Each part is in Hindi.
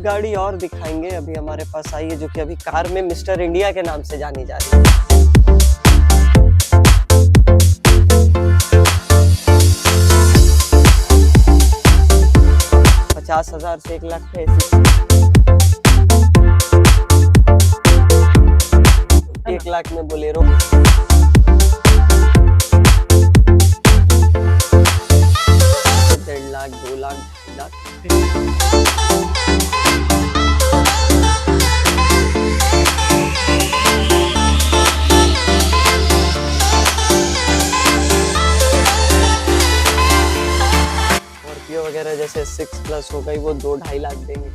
गाड़ी और दिखाएंगे अभी हमारे पास आई है, जो कि अभी कार में मिस्टर इंडिया के नाम से जानी जा रही है। 50,000 से 1 लाख का एसी, 1 लाख में बोलेरो, 1.5 लाख, 2 लाख, 2 लाख। स्कॉर्पियो वगैरह जैसे 6+ हो गई, वो 2-2.5 लाख देंगे।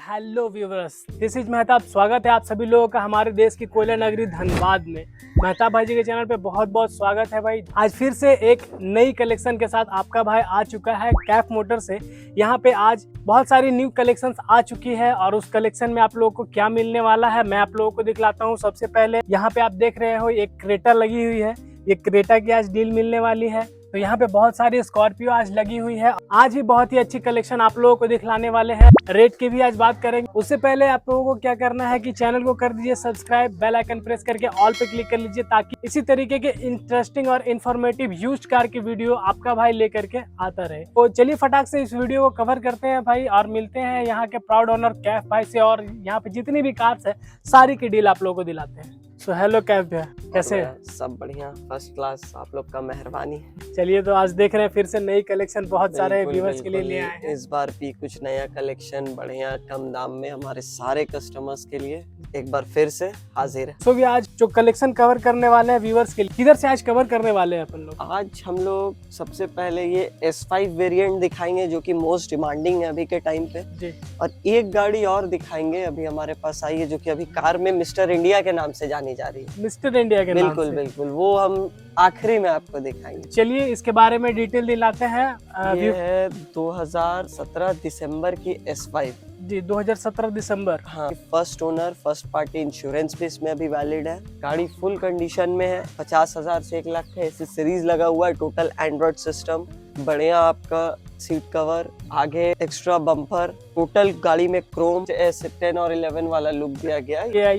Hello viewers, this is Mehtab. स्वागत है आप सभी लोगों का हमारे देश की कोयला नगरी धनबाद में। मेहताब भाई जी के चैनल पे बहुत बहुत स्वागत है भाई। आज फिर से एक नई कलेक्शन के साथ आपका भाई आ चुका है कैफ मोटर से। यहाँ पे आज बहुत सारी न्यू कलेक्शंस आ चुकी है और उस कलेक्शन में आप लोगों को क्या मिलने वाला है मैं आप लोगों को दिखलाता हूँ। सबसे पहले यहाँ पे आप देख रहे हो एक क्रेटा लगी हुई है, ये क्रेटा की आज डील मिलने वाली है। तो यहाँ पे बहुत सारी स्कॉर्पियो आज लगी हुई है। आज भी बहुत ही अच्छी कलेक्शन आप लोगों को दिखलाने वाले हैं। रेट की भी आज बात करेंगे। उससे पहले आप लोगों को क्या करना है कि चैनल को कर दीजिए सब्सक्राइब, बेल आइकन प्रेस करके ऑल पे क्लिक कर लीजिए, ताकि इसी तरीके के इंटरेस्टिंग और इन्फॉर्मेटिव यूज्ड कार की वीडियो आपका भाई लेकर के आता रहे। तो चलिए फटाक से इस वीडियो को कवर करते हैं भाई और मिलते हैं यहाँ के प्राउड ओनर कैफ भाई से, और यहाँ पे जितनी भी कार्स है सारी की डील आप लोगों को दिलाते हैं। सो हेलो कैफ भैया, कैसे हैं? सब बढ़िया, फर्स्ट क्लास, आप लोग का मेहरबानी। चलिए तो आज देख रहे हैं फिर से नई कलेक्शन बहुत सारे व्यूअर्स के लिए ले आए हैं। इस बार भी कुछ नया कलेक्शन बढ़िया कम दाम में हमारे सारे कस्टमर्स के लिए एक बार फिर से हाजिर है। तो भी आज जो कलेक्शन कवर करने वाले हैं व्यूअर्स के लिए, किधर से आज कवर करने वाले हैं अपन लोग? आज हम लोग सबसे पहले ये S5 वेरिएंट दिखाएंगे, जो कि मोस्ट डिमांडिंग है अभी के टाइम पे जी। और एक गाड़ी और दिखाएंगे अभी हमारे पास आई है, जो कि अभी कार में मिस्टर इंडिया के नाम से जानी जा रही है। मिस्टर इंडिया के नाम बिल्कुल से। बिल्कुल, वो हम आखिरी में आपको दिखाएंगे। चलिए इसके बारे में डिटेल दिलाते हैं। ये है 2017 दिसंबर की S5 जी, 2017 दिसंबर। हाँ, first owner, first party insurance भी इसमें अभी वैलिड है। गाड़ी फुल कंडीशन में है। 50,000 से 1 लाख का एसेसरीज लगा हुआ है। टोटल एंड्रॉइड सिस्टम, बढ़िया आपका सीट कवर, आगे एक्स्ट्रा बम्पर, टोटल गाड़ी में क्रोम S10 और 11 वाला लुक दिया गया है।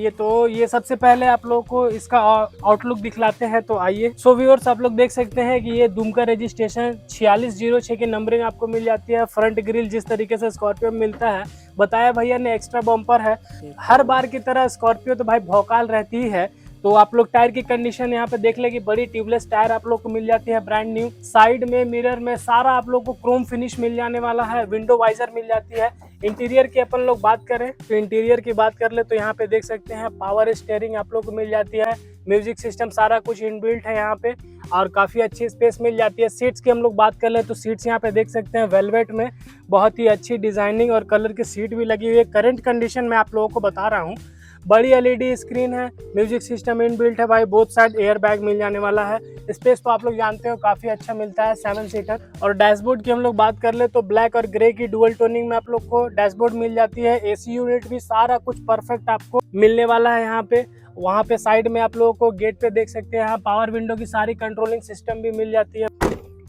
ये सबसे पहले आप लोगों को इसका आउटलुक दिखलाते हैं, तो आइए। सो व्यूअर्स, आप लोग देख सकते हैं कि ये दुमका रजिस्ट्रेशन 4606 की नंबरिंग आपको मिल जाती है। फ्रंट ग्रिल जिस तरीके से स्कॉर्पियो में मिलता है, बताया भैया ने, एक्स्ट्रा बम्पर है। हर बार की तरह स्कॉर्पियो तो भाई भौकाल रहती ही है। तो आप लोग टायर की कंडीशन यहाँ पे देख ले कि बड़ी ट्यूबलेस टायर आप लोग को मिल जाती है, ब्रांड न्यू। साइड में मिरर में सारा आप लोग को क्रोम फिनिश मिल जाने वाला है। विंडो वाइजर मिल जाती है। इंटीरियर की अपन लोग बात करें तो इंटीरियर की बात कर ले तो यहाँ पे देख सकते हैं पावर स्टीयरिंग आप लोग को मिल जाती है। म्यूजिक सिस्टम सारा कुछ इनबिल्ट है यहाँ पे और काफी अच्छी स्पेस मिल जाती है। सीट्स की हम लोग बात कर ले तो सीट्स यहाँ पे देख सकते हैं वेलवेट में बहुत ही अच्छी डिजाइनिंग और कलर की सीट भी लगी हुई है। करंट कंडीशन में आप लोगों को बता रहा हूँ। बड़ी LED स्क्रीन है, म्यूजिक सिस्टम इनबिल्ट है भाई। बोथ साइड एयर बैग मिल जाने वाला है। स्पेस तो आप लोग जानते हो काफी अच्छा मिलता है, 7 सीटर। और डैशबोर्ड की हम लोग बात कर ले तो ब्लैक और ग्रे की डुअल टोनिंग में आप लोग को डैशबोर्ड मिल जाती है। AC यूनिट भी सारा कुछ परफेक्ट आपको मिलने वाला है यहाँ पे। वहाँ पे साइड में आप लोगों को गेट पे देख सकते हैं, यहाँ पावर विंडो की सारी कंट्रोलिंग सिस्टम भी मिल जाती है।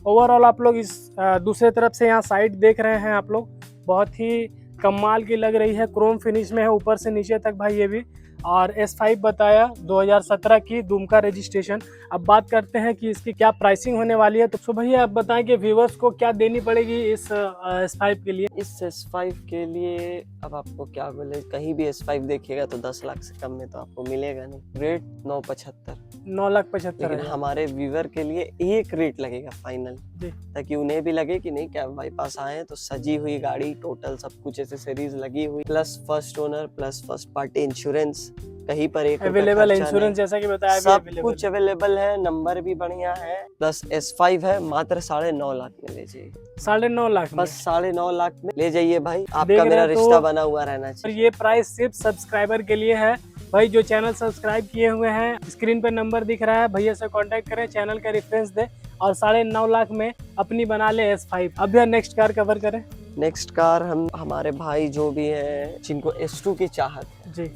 ओवरऑल आप लोग इस दूसरे तरफ से यहाँ साइड देख रहे हैं आप लोग, बहुत ही कमाल की लग रही है। क्रोम फिनिश में है ऊपर से नीचे तक भाई ये भी। और S5 बताया 2017 की दुमका रजिस्ट्रेशन। अब बात करते हैं कि इसकी क्या प्राइसिंग होने वाली है। तो भैया आप बताएं कि व्यूवर्स को क्या देनी पड़ेगी इस S5 के लिए? इस S5 के लिए अब आपको क्या बोले, कहीं भी S5 देखिएगा तो 10 लाख से कम में तो आपको मिलेगा नहीं। रेट 9,75 है। हमारे व्यूवर के लिए एक रेट लगेगा फाइनल, ताकि उन्हें भी लगे कि नहीं क्या भाई पास आए तो सजी हुई गाड़ी, टोटल सब कुछ एसेसरीज लगी हुई, plus first owner, plus first party insurance, कहीं पर एक अवेलेबल इंश्योरेंस जैसा कि बताया, सब कुछ अवेलेबल है। नंबर भी बढ़िया है, प्लस S5 है। मात्र 9.5 लाख में ले जाइए। 9.5 लाख, बस 9.5 लाख में ले जाइए भाई। आपका मेरा रिश्ता बना हुआ रहना चाहिए। ये प्राइस सिर्फ सब्सक्राइबर के लिए है भाई। जो चैनल सब्सक्राइब किए हुए हैं, स्क्रीन पे नंबर दिख रहा है, भैया से कांटेक्ट करें, चैनल का रेफरेंस दे और 9.5 लाख में अपनी बना ले S5। अब भैया नेक्स्ट कार कवर करें। नेक्स्ट कार हमारे भाई जो भी हैं, जिनको S2 की चाहत है जी,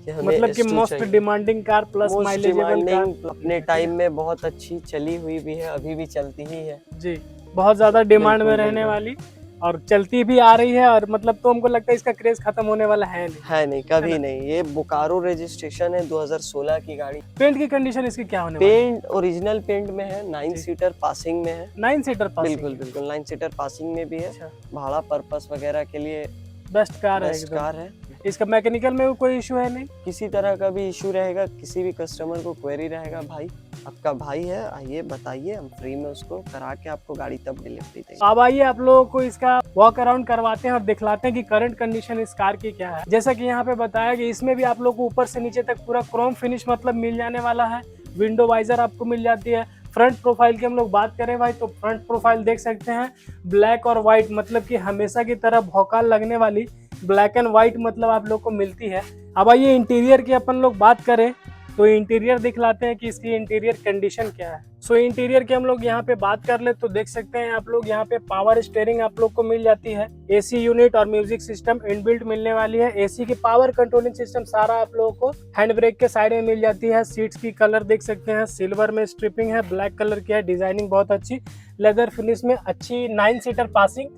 मतलब कि most demanding car plus mileageable car, अपने टाइम में बहुत अच्छी चली हुई भी है, अभी भी चलती ही है जी। बहुत ज्यादा डिमांड में बिल्कुल, रहने बिल्कुल। वाली और चलती भी आ रही है, और मतलब तो हमको लगता है इसका क्रेज खत्म होने वाला है नहीं। है नहीं, है कभी ना? नहीं। ये बोकारो रजिस्ट्रेशन है, 2016 की गाड़ी। पेंट की कंडीशन इसकी क्या होने वाली पेंट ओरिजिनल पेंट में है, 9 जी। सीटर पासिंग में है। है? 9 सीटर पासिंग बिल्कुल, है। बिल्कुल 9 सीटर पासिंग में भी है। अच्छा, भाड़ा पर्पस वगैरह के लिए बेस्ट कार है बेस्ट एकदम। कार है। इसका मैकेनिकल में भी कोई इशू है नहीं? किसी तरह का भी इशू रहेगा, किसी भी कस्टमर को क्वेरी रहेगा, भाई आपका भाई है, आइए बताइए, हम फ्री में उसको करा के आपको गाड़ी तब डिलीवरी देंगे। अब आइए आप लोगों को इसका वॉक अराउंड करवाते हैं और दिखलाते हैं कि करंट कंडीशन इस कार की क्या है। जैसा कि यहाँ पे बताया कि इसमें भी आप लोग को ऊपर से नीचे तक पूरा क्रोम फिनिश मतलब मिल जाने वाला है। विंडो वाइजर आपको मिल जाती है। फ्रंट प्रोफाइल की हम लोग बात करें भाई, तो फ्रंट प्रोफाइल देख सकते हैं ब्लैक और व्हाइट, मतलब कि हमेशा की तरह भौकाल लगने वाली ब्लैक एंड व्हाइट मतलब आप लोग को मिलती है। अब आइए इंटीरियर की अपन लोग बात करें, तो इंटीरियर दिखलाते हैं कि इसकी इंटीरियर कंडीशन क्या है। सो इंटीरियर की हम लोग यहाँ पे बात कर ले तो देख सकते हैं आप लोग यहाँ पे पावर स्टीयरिंग आप लोग को मिल जाती है। एसी यूनिट और म्यूजिक सिस्टम इनबिल्ट मिलने वाली है। एसी की पावर कंट्रोलिंग सिस्टम सारा आप लोगों को हैंड ब्रेक के साइड में मिल जाती है। सीट्स की कलर देख सकते हैं सिल्वर में स्ट्रिपिंग है, ब्लैक कलर की है, डिजाइनिंग बहुत अच्छी, लेदर फिनिश में अच्छी 9 सीटर पासिंग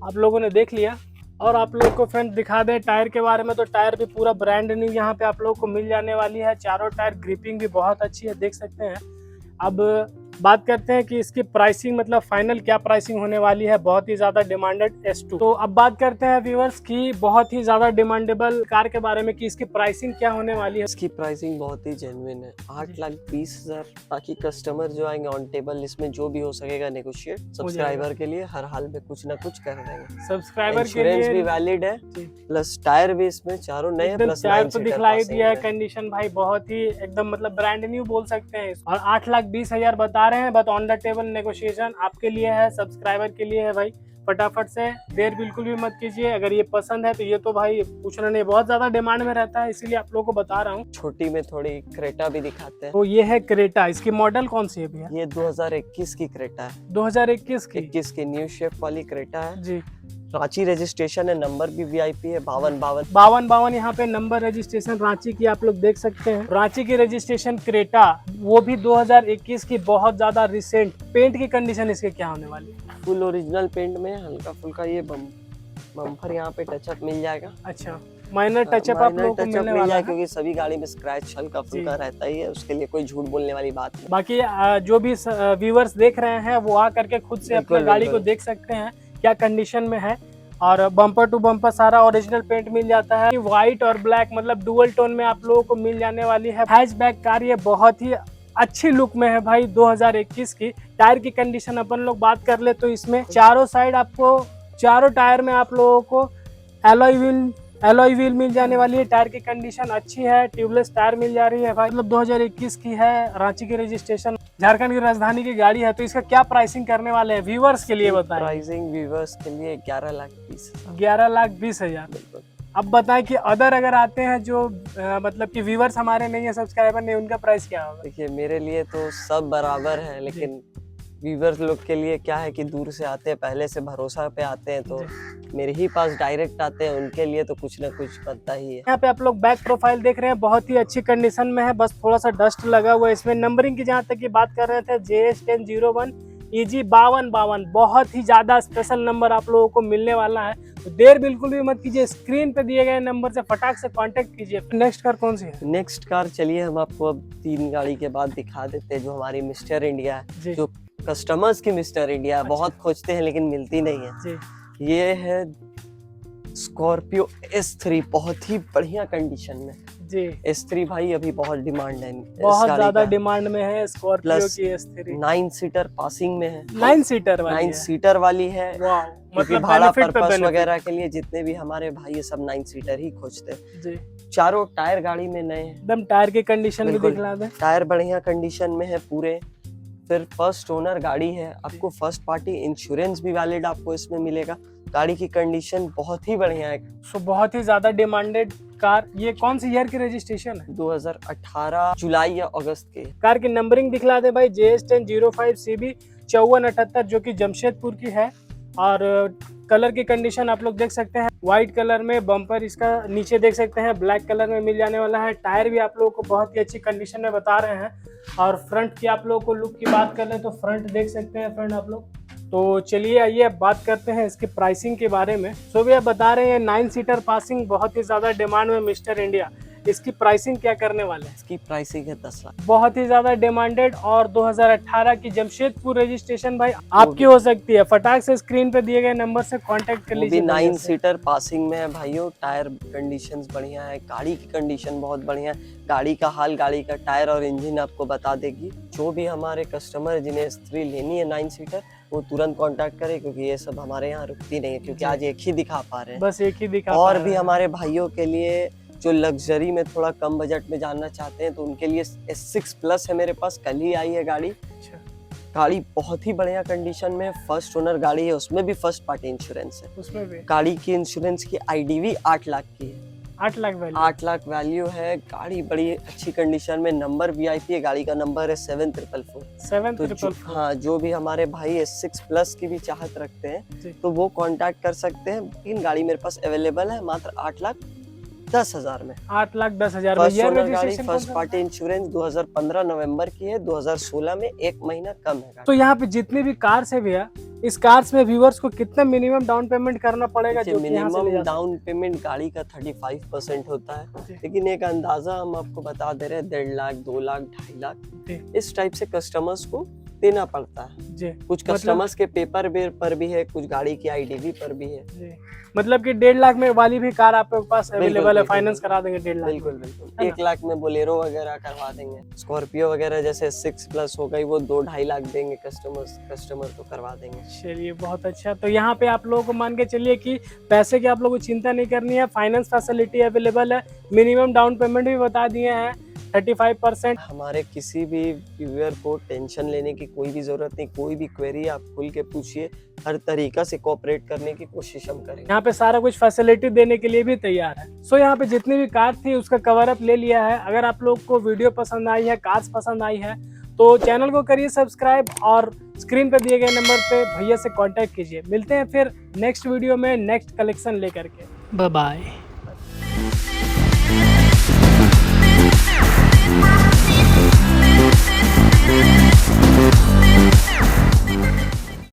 आप लोगों ने देख लिया। और आप लोग को फ्रेंड दिखा दें टायर के बारे में, तो टायर भी पूरा ब्रांड न्यू यहाँ पे आप लोग को मिल जाने वाली है। चारों टायर ग्रिपिंग भी बहुत अच्छी है, देख सकते हैं। अब बात करते हैं कि इसकी प्राइसिंग मतलब फाइनल क्या प्राइसिंग होने वाली है। बहुत ही ज्यादा डिमांडेड S2। तो अब बात करते हैं व्यूअर्स की बहुत ही ज्यादा डिमांडेबल कार के बारे में कि इसकी प्राइसिंग क्या होने वाली है। इसकी प्राइसिंग बहुत ही जेन्युइन है, 8,20,000। बाकी कस्टमर जो आएंगे ऑन टेबल, इसमें जो भी हो सकेगा नेगोशिएट। सब्सक्राइबर के लिए हर हाल में कुछ ना कुछ कर देंगे। सब्सक्राइबर के इंश्योरेंस भी लिए वैलिड है, जी। प्लस टायर भी इसमें चारों नए हैं, एकदम प्लस टायर 9 तो सीटर दिखलाई पासिंग दिया है। है। कंडीशन भाई बहुत ही एकदम मतलब ब्रांड न्यू बोल सकते हैं। और 8,20,000 बता रहे हैं, but on the table negotiation आपके लिए है, सब्सक्राइबर के लिए है भाई। फटाफट से देर बिल्कुल भी मत कीजिए। अगर ये पसंद है तो ये तो भाई पूछना नहीं, बहुत ज्यादा डिमांड में रहता है, इसीलिए आप लोगों को बता रहा हूँ। छोटी में थोड़ी क्रेटा भी दिखाते हैं। तो ये है क्रेटा, इसकी मॉडल कौन सी है भैया? ये 2021 की क्रेटा है। 2021 की 21 की न्यू शेप वाली क्रेटा है। जी। रांची रजिस्ट्रेशन है, नंबर भी VIP है, 5252। 5252 यहाँ पे नंबर रजिस्ट्रेशन रांची की आप लोग देख सकते हैं। रांची की रजिस्ट्रेशन क्रेटा, वो भी 2021 की, बहुत ज्यादा रिसेंट। पेंट की कंडीशन इसके क्या होने वाली है? फुल ओरिजिनल पेंट में, हल्का फुल्का ये बम्पर यहाँ पे टचअप मिल जाएगा। अच्छा, माइनर टचअप आप माइनर लोगों को टचअप मिलने मिल वाला जाएगा, है। क्योंकि सभी गाड़ी में स्क्रैच हल्का फुल्का रहता ही है, उसके लिए कोई झूठ बोलने वाली बात नहीं। बाकी जो भी व्यूअर्स देख रहे हैं वो आ करके खुद से अपने बिल्कुल, गाड़ी को बिल्कुल। देख सकते हैं क्या कंडीशन में है। और बम्पर टू बम्पर सारा ओरिजिनल पेंट मिल जाता है। व्हाइट और ब्लैक मतलब डुअल टोन में आप लोगों को मिल जाने वाली है। हैचबैक कार ये बहुत ही अच्छी लुक में है भाई 2021 की। टायर की कंडीशन अपन लोग बात कर ले तो इसमें चारों साइड आपको, चारों टायर में आप लोगों को एलॉय व्हील मिल जाने वाली है। टायर की कंडीशन अच्छी है, ट्यूबलेस टायर मिल जा रही है भाई। मतलब 2021 की है, रांची की रजिस्ट्रेशन, झारखंड की राजधानी की गाड़ी है। तो इसका क्या प्राइसिंग करने वाले हैं व्यूअर्स के लिए बताएं? प्राइसिंग व्यूअर्स के लिए 11,20,000। 11,20,000। बिल्कुल। अब बताएं कि अदर अगर आते हैं जो मतलब कि व्यूअर्स हमारे नहीं है, सब्सक्राइबर नहीं, उनका प्राइस क्या होगा? देखिए मेरे लिए तो सब बराबर है, लेकिन व्यूवर्स लोग के लिए क्या है कि दूर से आते हैं, पहले से भरोसा पे आते हैं, तो मेरे ही पास डायरेक्ट आते हैं, उनके लिए तो कुछ ना कुछ बनता ही है। यहाँ पे आप लोग बैक प्रोफाइल देख रहे हैं, बहुत ही अच्छी कंडीशन में है, बस थोड़ा सा डस्ट लगा हुआ है इसमें। नंबरिंग की जहाँ तक की बात कर रहे थे, JS1001 EG 5252, बहुत ही ज्यादा स्पेशल नंबर आप लोगों को मिलने वाला है। तो देर बिल्कुल भी मत कीजिए, स्क्रीन पे दिए गए नंबर से फटाक से कांटेक्ट कीजिए। नेक्स्ट कार कौन सी है? नेक्स्ट कार चलिए हम आपको अब 3 गाड़ी के बाद दिखा देते हैं, जो हमारी मिस्टर इंडिया है, जी। जो कस्टमर्स की मिस्टर इंडिया है, बहुत खोजते हैं लेकिन मिलती नहीं है। जी। ये है स्कॉर्पियो S3, बहुत ही बढ़िया कंडीशन में। जी। S3 भाई अभी बहुत डिमांड है, इस बहुत गाड़ी ज्यादा का। डिमांड में है स्कॉर्पियो Plus की S3। 9 सीटर पासिंग में है। 9 सीटर वाली 9 है। सीटर वाली है। वाह, क्योंकि मतलब भाड़ा बेनिफिट पे पर्पस बेनिफिट। वगैरह के लिए जितने भी हमारे भाई ये सब 9 सीटर ही खोजते हैं। जी। चारों टायर गाड़ी में नए हैं, एकदम टायर की कंडीशन भी बिल्कुल। दिखला दे। टायर बढ़िया कंडीशन में है पूरे। फिर फर्स्ट ओनर गाड़ी है, आपको फर्स्ट पार्टी इंश्योरेंस भी वैलिड आपको इसमें मिलेगा। गाड़ी की कंडीशन बहुत ही बढ़िया है। सो बहुत ही ज्यादा डिमांडेड कार। ये कौन सी ईयर की रजिस्ट्रेशन है? 2018 जुलाई या अगस्त के। कार की नंबरिंग दिखला दे भाई, JS1005 CB 5478, जो कि जमशेदपुर की है। और कलर की कंडीशन आप लोग देख सकते हैं, व्हाइट कलर में बम्पर इसका नीचे देख सकते हैं, ब्लैक कलर में मिल जाने वाला है। टायर भी आप लोगों को बहुत ही अच्छी कंडीशन में बता रहे हैं। और फ्रंट की आप लोगों को लुक की बात कर ले तो फ्रंट देख सकते हैं फ्रंट आप लोग, तो चलिए आइए अब बात करते हैं इसकी प्राइसिंग के बारे में। सो भैया बता रहे हैं 9 सीटर पासिंग बहुत ही ज्यादा डिमांड में मिस्टर इंडिया, इसकी प्राइसिंग क्या करने वाले हैं? इसकी प्राइसिंग है 10 लाख। बहुत ही ज्यादा डिमांडेड और 2018 की जमशेदपुर रजिस्ट्रेशन भाई आपकी हो सकती है। फटाक से स्क्रीन पे दिए गए नंबर से कांटेक्ट कर वो लीजिए। भी 9 सीटर पासिंग में है भाइयों। टायर कंडीशंस बढ़िया है, गाड़ी की कंडीशन बहुत बढ़िया है। गाड़ी का हाल, गाड़ी का टायर और इंजन आपको बता देगी। जो भी हमारे कस्टमर जिन्हें S3 लेनी है 9 सीटर, वो तुरंत कांटेक्ट करें, क्योंकि ये सब हमारे यहाँ रुकती नहीं है, क्योंकि आज एक ही दिखा पा रहे हैं। बस एक ही दिखा और पा भी रहे हैं। हमारे भाइयों के लिए जो लग्जरी में थोड़ा कम बजट में जानना चाहते हैं, तो उनके लिए S6 प्लस है मेरे पास, कल ही आई है गाड़ी। अच्छा, गाड़ी बहुत ही बढ़िया कंडीशन में, फर्स्ट ओनर गाड़ी है, उसमें भी फर्स्ट पार्टी इंश्योरेंस है। उसमें भी गाड़ी की इंश्योरेंस की IDV 8 लाख की है। 8 लाख वैल्यू। 8 लाख वैल्यू है। गाड़ी बड़ी अच्छी कंडीशन में, नंबर VIP है, गाड़ी का नंबर है 7444। 7444। हाँ, जो भी हमारे भाई S6 प्लस की भी चाहत रखते जी। हैं तो वो कांटेक्ट कर सकते हैं। लेकिन गाड़ी मेरे पास अवेलेबल है मात्र 8,10,000 में। 8,10,000 में। फर्स्ट ईयर ओनर गाड़ी, रजिस्ट्रेशन फर्स्ट पार्टी इंश्योरेंस, 2015 नवंबर की है, 2016 में 1 महीना कम है गाड़ी। तो यहाँ पे जितनी भी कार्स है भैया, इस कार्स में व्यूअर्स को कितना मिनिमम डाउन पेमेंट करना पड़ेगा? जो कि यहाँ से ले मिनिमम जा डाउन पेमेंट गाड़ी का 35% होता है, जी। लेकिन एक अंदाजा हम आपको बता दे रहे हैं, 1.5 लाख, 2 लाख, 2.5 लाख, जी। इस टाइप से कस्टमर्स को देना पड़ता है। जी। कुछ कस्टमर्स के पेपर पर भी है, कुछ गाड़ी की IDV पर भी है। जी। मतलब कि 1.5 लाख में वाली भी कार आपके पास अवेलेबल है, बिल्कुल, फाइनेंस करा देंगे 1.5 लाख में। बिल्कुल बिल्कुल। है 1 लाख में बोलेरो वगैरह करवा देंगे। स्कॉर्पियो वगैरह जैसे 6 प्लस हो गई, वो 2-2.5 लाख देंगे कस्टमर को करवा देंगे। चलिए बहुत अच्छा। तो यहाँ पे आप लोगों को मान के चलिए कि पैसे की आप लोगों को चिंता नहीं करनी है, फाइनेंस फैसिलिटी अवेलेबल है, मिनिमम डाउन पेमेंट भी बता दिए हैं 35%। हमारे किसी भी व्यूअर को टेंशन लेने की कोई भी जरूरत नहीं। कोई भी क्वेरी आप खुल के पूछिए, हर तरीका से कोऑपरेट करने की कोशिश हम करेंगे। यहाँ पे सारा कुछ फैसिलिटी देने के लिए भी तैयार है। सो यहाँ पे जितनी भी कार थी उसका कवर अप ले लिया है। अगर आप लोग को वीडियो पसंद आई है, कार्स पसंद आई है, तो चैनल को करिए सब्सक्राइब और स्क्रीन पे दिए गए नंबर पे भैया से कांटेक्ट कीजिए। मिलते हैं फिर नेक्स्ट वीडियो में नेक्स्ट कलेक्शन लेकर के। Bye bye.